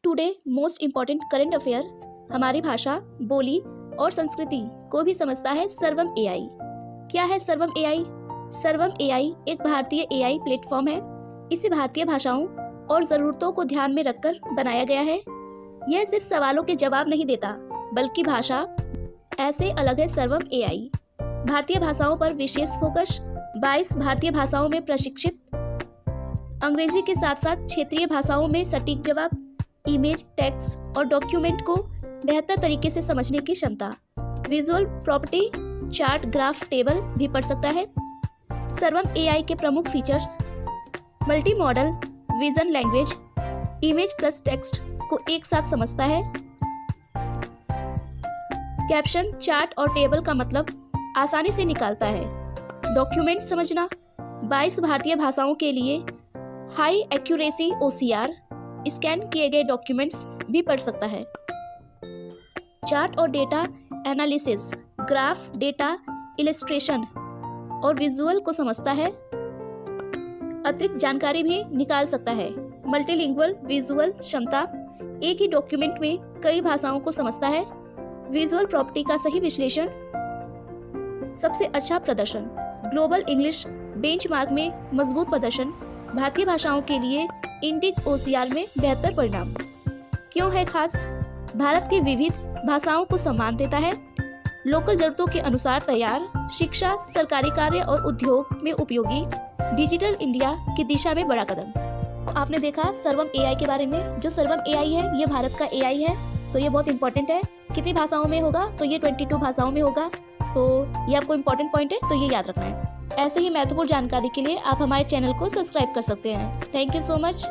Today most important current affair हमारी भाषा, बोली और संस्कृति को भी समझता है सर्वम एआई। क्या है सर्वम एआई? सर्वम एआई एक भारतीय एआई प्लेटफॉर्म है। इसे भारतीय भाषाओं और ज़रूरतों को ध्यान में रखकर बनाया गया है। यह सिर्फ सवालों के जवाब नहीं देता, बल्कि भाषा ऐसे अलग है सर्वम एआई। भारतीय भाषाओं पर विशेष फोकस, 22 भारतीय भाषाओं में प्रशिक्षित, अंग्रेजी के साथ साथ क्षेत्रीय भाषाओं में सटीक जवाब, इमेज, टेक्स्ट और डॉक्यूमेंट को बेहतर तरीके से समझने की क्षमता, visual property, chart, graph, table भी पढ़ सकता है। सर्वम एआई के प्रमुख features: multi modal vision language, image plus text को एक साथ समझता है। कैप्शन, चार्ट और टेबल का मतलब आसानी से निकालता है। डॉक्यूमेंट समझना, 22 भारतीय भाषाओं के लिए हाई एक्यूरेसी OCR, स्कैन किए गए डॉक्यूमेंट्स भी पढ़ सकता है। चार्ट और data analysis, graph, data, illustration और विजुअल को समझता है। अतिरिक्त जानकारी भी निकाल सकता है। मल्टीलिंगुअल विजुअल क्षमता, एक ही डॉक्यूमेंट में कई भाषाओं को समझता है। विजुअल प्रॉपर्टी का सही विश्लेषण, सबसे अच्छा प्रदर्शन, ग्लोबल इंग्लिश बेंचमार्क में मजबूत प्रदर्शन, भारतीय भाषाओं के लिए इंडिक OCR में बेहतर परिणाम। क्यों है खास? भारत की विविध भाषाओं को सम्मान देता है। लोकल जरूरतों के अनुसार तैयार, शिक्षा, सरकारी कार्य और उद्योग में उपयोगी, डिजिटल इंडिया की दिशा में बड़ा कदम। तो आपने देखा सर्वम एआई के बारे में। जो सर्वम एआई है ये भारत का एआई है, तो ये बहुत इंपॉर्टेंट है। कितनी भाषाओं में होगा? तो ये 22 भाषाओं में होगा। तो ये आपको इंपॉर्टेंट पॉइंट है, तो ये याद रखना है। ऐसे ही महत्वपूर्ण जानकारी के लिए आप हमारे चैनल को सब्सक्राइब कर सकते हैं। Thank you so much.